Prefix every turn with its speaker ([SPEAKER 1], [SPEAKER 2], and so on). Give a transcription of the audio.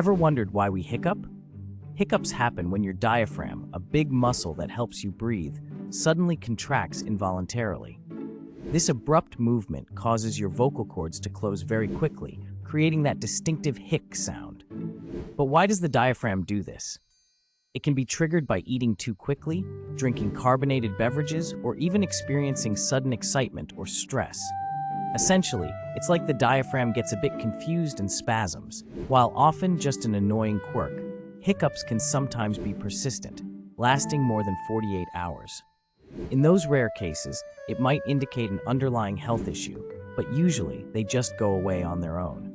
[SPEAKER 1] Ever wondered why we hiccup? Hiccups happen when your diaphragm, a big muscle that helps you breathe, suddenly contracts involuntarily. This abrupt movement causes your vocal cords to close very quickly, creating that distinctive hic sound. But why does the diaphragm do this? It can be triggered by eating too quickly, drinking carbonated beverages, or even experiencing sudden excitement or stress. Essentially, it's like the diaphragm gets a bit confused and spasms. While often just an annoying quirk, hiccups can sometimes be persistent, lasting more than 48 hours. In those rare cases, it might indicate an underlying health issue, but usually they just go away on their own.